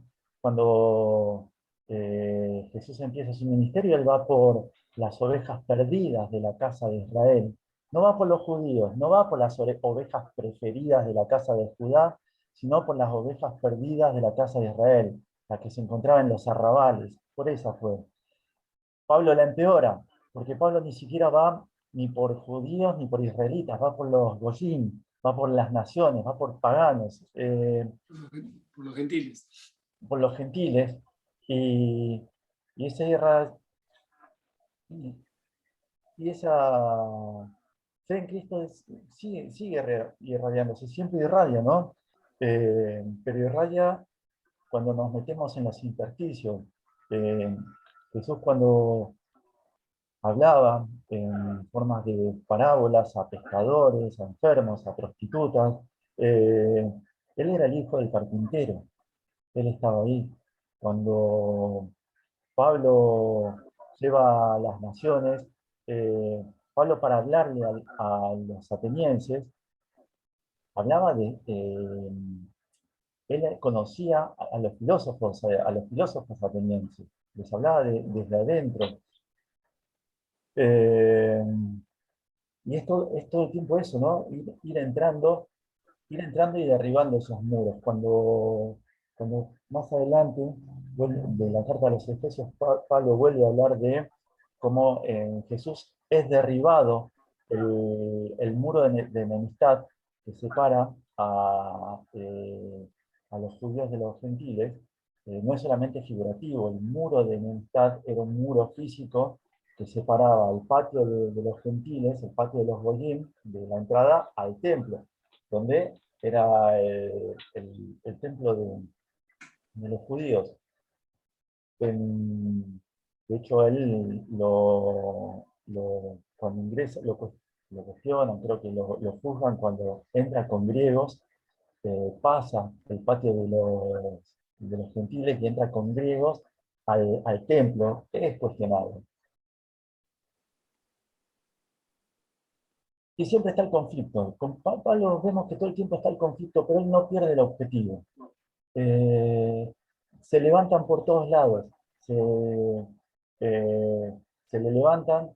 cuando Jesús empieza su ministerio, él va por las ovejas perdidas de la casa de Israel. No va por los judíos, no va por las ovejas preferidas de la casa de Judá, sino por las ovejas perdidas de la casa de Israel, las que se encontraban en los arrabales. Por esa fue. Pablo la empeora, porque Pablo ni siquiera va ni por judíos ni por israelitas, va por los goyim, va por las naciones, va por paganos. Por los gentiles. Por los gentiles, y, y esa, y, y esa fe en Cristo sigue irradiándose, siempre irradia, ¿no? Pero irradia cuando nos metemos en los intersticios. Eh, Jesús cuando hablaba en formas de parábolas a pescadores, a enfermos, a prostitutas, eh, él era el hijo del carpintero, él estaba ahí. Cuando Pablo lleva a las naciones, Pablo para hablarle a los atenienses, hablaba él conocía a los filósofos atenienses, les hablaba desde adentro. Eh, y es todo el tiempo eso, ¿no? Ir entrando y derribando esos muros. Cuando más adelante, de la carta a los Efesios, Pablo vuelve a hablar de cómo en Jesús es derribado el muro de enemistad que separa a los judíos de los gentiles. No es solamente figurativo, el muro de enemistad era un muro físico que separaba el patio de los gentiles, el patio de los goyim, de la entrada al templo, donde era el templo de los judíos. De hecho, él cuando ingresa, lo cuestionan, creo que lo juzgan cuando entra con griegos, pasa el patio de los gentiles y entra con griegos al templo, es cuestionado. Y siempre está el conflicto. Con Pablo vemos que todo el tiempo está el conflicto, pero él no pierde el objetivo. Eh, Se levantan por todos lados. Eh, Se le levantan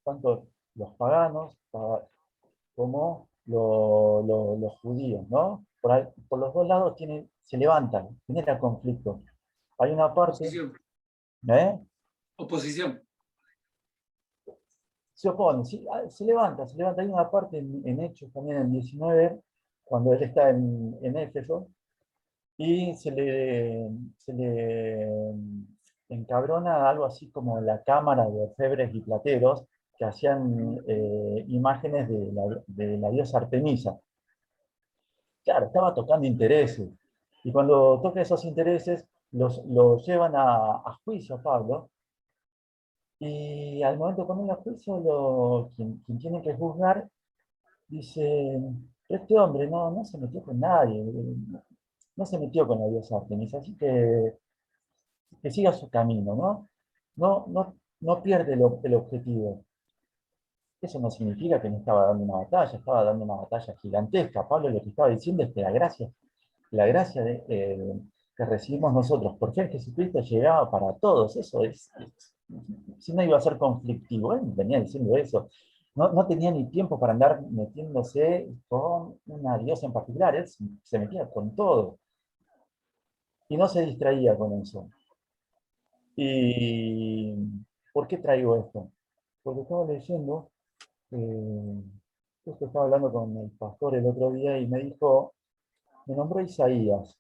tanto los paganos como los judíos, ¿no? Por los dos lados se levantan, genera conflicto. Hay una parte, Oposición. ¿eh? Oposición. Se opone, sí, se levanta. Hay una parte en Hechos también en 19, cuando él está en Éfeso, y se le encabrona algo así como la cámara de orfebres y plateros que hacían imágenes de la diosa Artemisa. Claro, estaba tocando intereses. Y cuando toca esos intereses, los llevan a juicio a Pablo. Y al momento de ponerlo a juicio, quien tiene que juzgar dice: este hombre no se metió con nadie, no se metió con la diosa Artemisa, así que siga su camino, ¿no? No pierde el objetivo. Eso no significa que no estaba dando una batalla, estaba dando una batalla gigantesca. Pablo lo que estaba diciendo es que la gracia que recibimos nosotros por fe en Jesucristo llegaba para todos. Eso si no iba a ser conflictivo, él venía diciendo eso. No tenía ni tiempo para andar metiéndose con una diosa en particular, él se metía con todo y no se distraía con eso. ¿Y por qué traigo esto? porque estaba leyendo, justo estaba hablando con el pastor el otro día y me dijo, me nombró Isaías.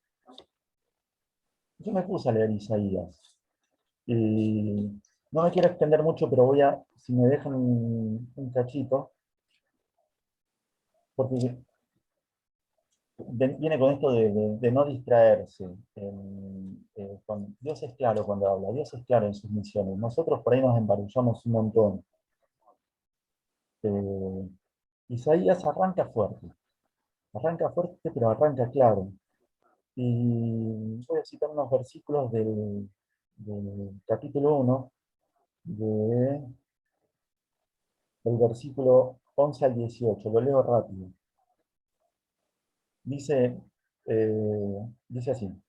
Yo me puse a leer Isaías. Y no me quiero extender mucho, pero voy a, si me dejan un cachito, porque viene con esto de no distraerse. Dios es claro cuando habla, Dios es claro en sus misiones. Nosotros por ahí nos embarullamos un montón. Isaías arranca fuerte, pero arranca claro. Y voy a citar unos versículos del capítulo 1, del versículo 11 al 18. Lo leo rápido. Dice, dice así: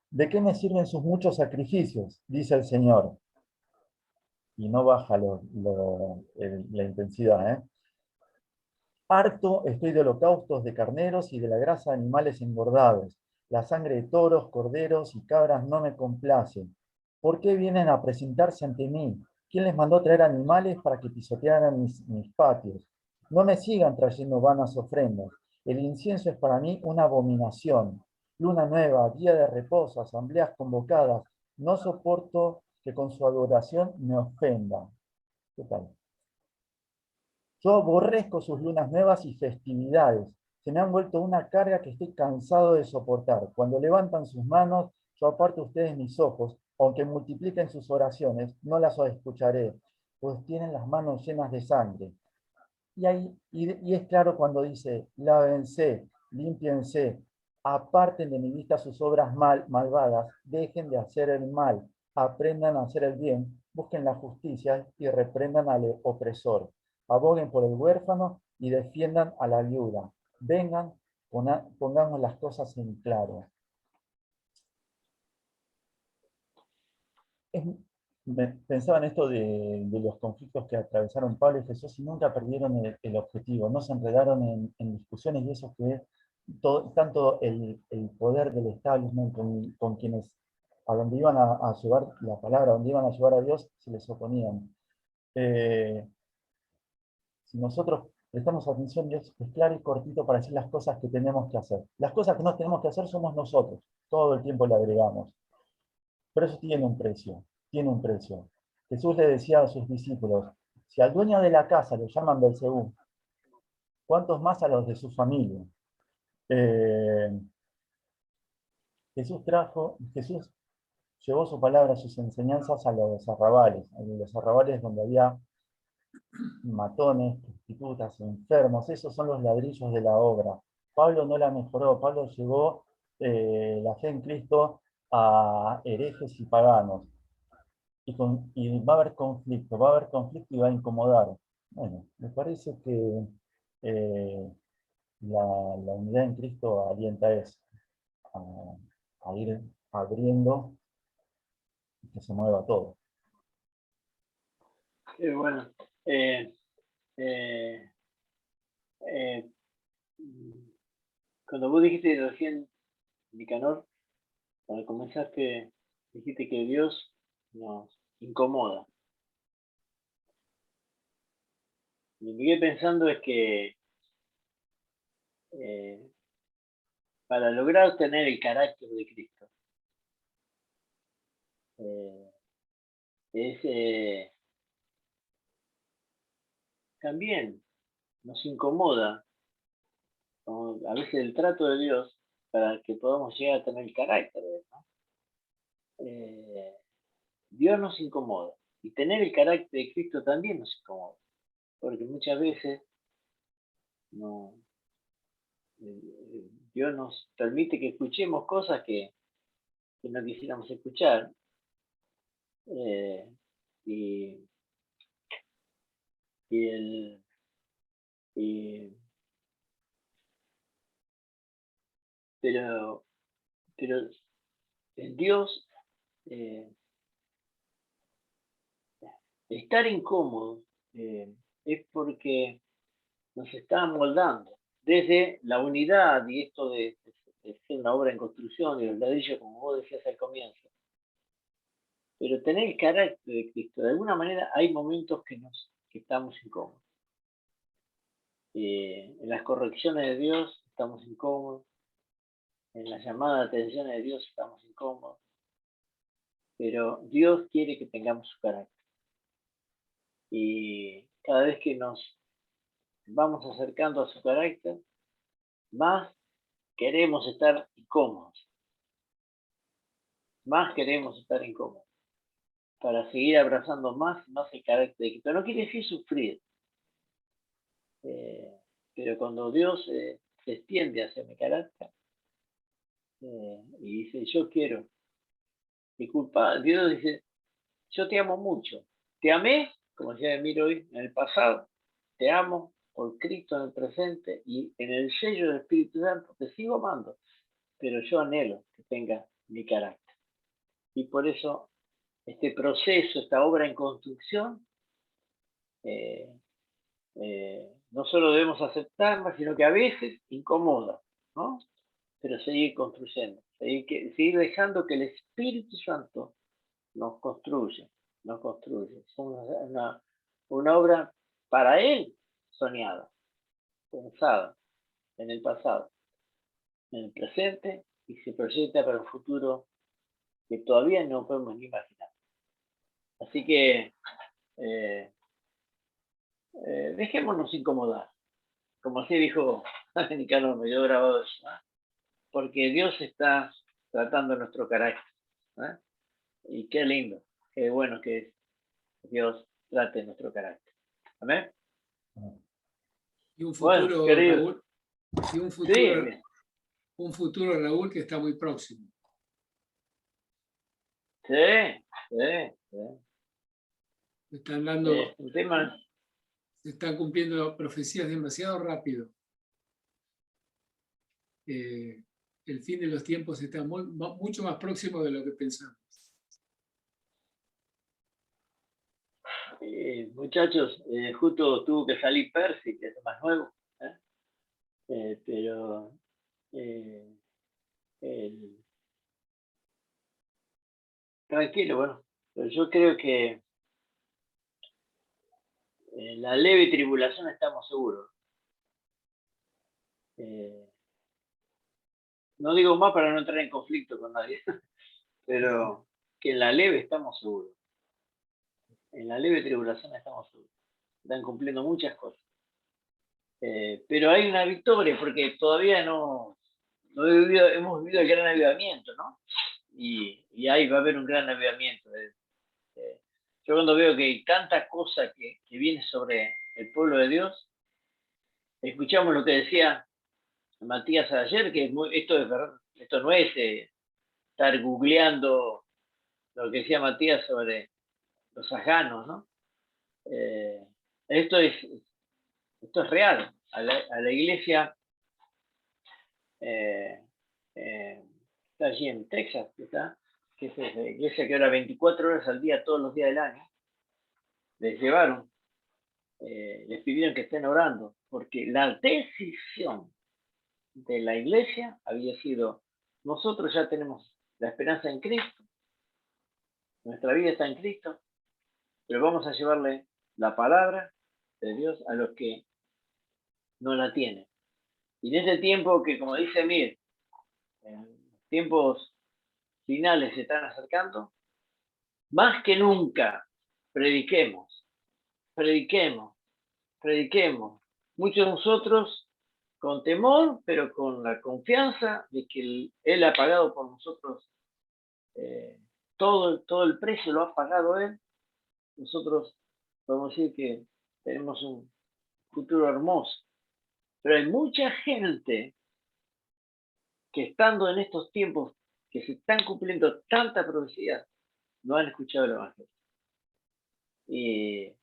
¿de qué me sirven sus muchos sacrificios? Dice el Señor. Y no baja la intensidad, ¿eh? Harto estoy de holocaustos de carneros y de la grasa de animales engordados. La sangre de toros, corderos y cabras no me complace. ¿Por qué vienen a presentarse ante mí? ¿Quién les mandó traer animales para que pisotearan mis patios? No me sigan trayendo vanas ofrendas. El incienso es para mí una abominación. Luna nueva, día de reposo, asambleas convocadas. No soporto que con su adoración me ofenda. ¿Qué tal? Yo aborrezco sus lunas nuevas y festividades. Se me han vuelto una carga que estoy cansado de soportar. Cuando levantan sus manos, yo aparto ustedes mis ojos. Aunque multipliquen sus oraciones, no las escucharé, pues tienen las manos llenas de sangre. Y es claro cuando dice, lávense, límpiense, aparten de mi vista sus obras malvadas, dejen de hacer el mal, aprendan a hacer el bien, busquen la justicia y reprendan al opresor. Aboguen por el huérfano y defiendan a la viuda. Vengan, pongamos las cosas en claro. Pensaba en esto de los conflictos que atravesaron Pablo y Jesús y nunca perdieron el objetivo, no se enredaron en discusiones y eso que tanto el poder del establishment con quienes a donde iban a llevar la palabra, a donde iban a llevar a Dios, se les oponían. Si nosotros prestamos atención, Dios es claro y cortito para decir las cosas que tenemos que hacer. Las cosas que no tenemos que hacer somos nosotros, todo el tiempo le agregamos. Pero eso tiene un precio, tiene un precio. Jesús le decía a sus discípulos, si al dueño de la casa lo llaman Belcebú, ¿cuántos más a los de su familia? Jesús llevó su palabra, sus enseñanzas a los arrabales donde había matones, prostitutas, enfermos, esos son los ladrillos de la obra. Pablo no la mejoró, Pablo llevó la fe en Cristo a herejes y paganos. Y va a haber conflicto y va a incomodar. Bueno, me parece que la unidad en Cristo alienta eso, a ir abriendo y que se mueva todo. Bueno, cuando vos dijiste recién, Nicanor, cuando comenzaste, dijiste que Dios nos incomoda. Lo que quedé pensando es que para lograr tener el carácter de Cristo, también nos incomoda, ¿no? A veces el trato de Dios para que podamos llegar a tener el carácter de Él, ¿no? Dios nos incomoda y tener el carácter de Cristo también nos incomoda, porque muchas veces no, Dios nos permite que escuchemos cosas que no quisiéramos escuchar, y, y, y, pero en Dios, estar incómodo es porque nos está moldando desde la unidad y esto de ser una obra en construcción y los ladrillos, como vos decías al comienzo. Pero tener el carácter de Cristo, de alguna manera hay momentos que nos que estamos incómodos. En las correcciones de Dios estamos incómodos. En la llamada de atención de Dios estamos incómodos. Pero Dios quiere que tengamos su carácter. Y cada vez que nos vamos acercando a su carácter, más queremos estar incómodos. Más queremos estar incómodos. Para seguir abrazando más y más el carácter de Cristo. No quiere decir sufrir. Pero cuando Dios se extiende hacia mi carácter y dice, yo quiero, disculpa, Dios dice, yo te amo mucho. Te amé, como decía Emir hoy, en el pasado. Te amo por Cristo en el presente y en el sello del Espíritu Santo te sigo amando. Pero yo anhelo que tenga mi carácter. Y por eso este proceso, esta obra en construcción, no solo debemos aceptarla, sino que a veces incomoda, ¿no? Pero seguir construyendo, seguir dejando que el Espíritu Santo nos construya, nos construye. Es una obra para Él soñada, pensada en el pasado, en el presente y se proyecta para un futuro que todavía no podemos ni imaginar. Así que dejémonos incomodar, como así dijo Nicanor, me dio grabado eso, ¿no? Porque Dios está tratando nuestro carácter, ¿eh? Y qué lindo, qué bueno que Dios trate nuestro carácter. ¿Amén? Y un futuro, bueno, Raúl, y sí, un futuro, Raúl, que está muy próximo. sí. Están dando, un tema. se están cumpliendo profecías demasiado rápido. El fin de los tiempos está mucho más próximo de lo que pensamos. Muchachos, justo tuvo que salir Percy, que es el más nuevo, pero tranquilo, bueno, pero yo creo que en la leve tribulación estamos seguros. No digo más para no entrar en conflicto con nadie, pero que en la leve estamos seguros. En la leve tribulación estamos seguros. Están cumpliendo muchas cosas. Pero hay una victoria porque todavía no hemos vivido el gran avivamiento, ¿no? Y ahí va a haber un gran avivamiento. Yo cuando veo que hay tanta cosa que viene sobre el pueblo de Dios, escuchamos lo que decía Matías ayer, que esto no es estar googleando lo que decía Matías sobre los afganos, ¿no? Esto es real. A la iglesia está allí en Texas, que es la iglesia que ora 24 horas al día, todos los días del año, les llevaron, les pidieron que estén orando, porque la decisión de la iglesia había sido, nosotros ya tenemos la esperanza en Cristo, nuestra vida está en Cristo, pero vamos a llevarle la palabra de Dios a los que no la tienen. Y en ese tiempo que, como dice Mir, en tiempos finales se están acercando, más que nunca prediquemos. Muchos de nosotros con temor, pero con la confianza de que Él ha pagado por nosotros todo el precio, lo ha pagado Él. Nosotros podemos decir que tenemos un futuro hermoso. Pero hay mucha gente que estando en estos tiempos que se están cumpliendo tanta profecía, no han escuchado el Evangelio. Y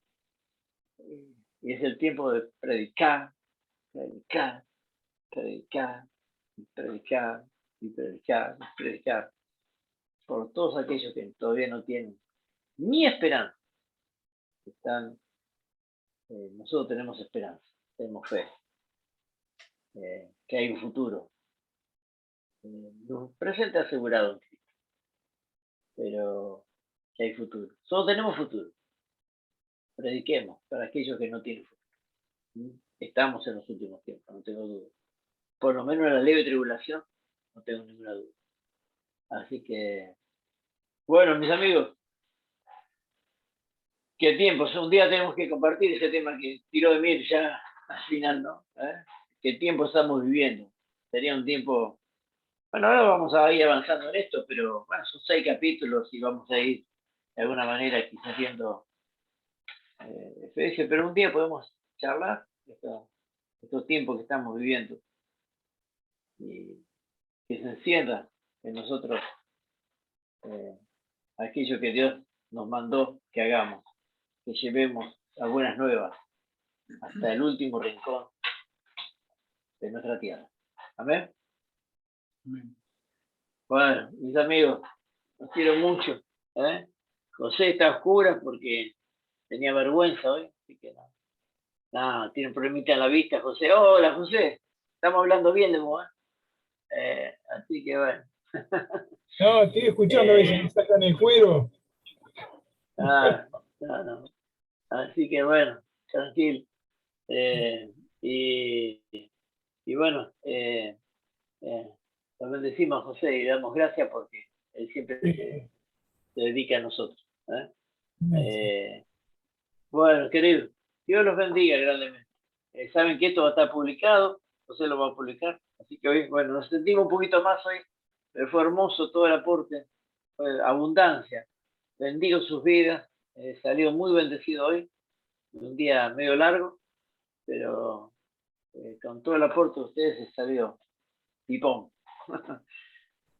es el tiempo de predicar por todos aquellos que todavía no tienen ni esperanza. Nosotros tenemos esperanza, tenemos fe, que hay un futuro. Un presente asegurado en Cristo, pero que hay futuro. Solo tenemos futuro. prediquemos para aquellos que no tienen futuro. Estamos en los últimos tiempos, no tengo duda. Por lo menos en la leve tribulación, no tengo ninguna duda. Así que, bueno, mis amigos, qué tiempo. Un día tenemos que compartir ese tema que tiró de mí ya al final, ¿no? ¿Qué tiempo estamos viviendo? Sería un tiempo... Bueno, ahora vamos a ir avanzando en esto, pero bueno, son 6 capítulos y vamos a ir de alguna manera quizás viendo Efesios, pero un día podemos charlar de estos tiempos que estamos viviendo y que se encienda en nosotros aquello que Dios nos mandó que hagamos, que llevemos las buenas nuevas hasta el último rincón de nuestra tierra. Amén. Amén. Bueno, mis amigos, los quiero mucho. José está oscura porque tenía vergüenza hoy, así que no, tiene un problemita en la vista, José. Hola, José, estamos hablando bien de vos, así que bueno. No, estoy escuchando a ver si me sacan el cuero. No. Así que bueno, tranquilo. Y bueno, lo bendecimos a José y le damos gracias porque él siempre se dedica a nosotros. Bueno, querido, Dios los bendiga grandemente. Saben que esto va a estar publicado, José lo va a publicar, así que hoy, bueno, nos sentimos un poquito más hoy, pero fue hermoso todo el aporte, fue abundancia. Bendigo sus vidas, salió muy bendecido hoy, un día medio largo, pero con todo el aporte de ustedes salió pipón.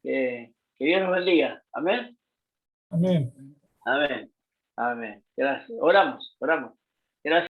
Que Dios nos bendiga. Amén. Amén. Amén. Amén. Gracias. Oramos. Gracias.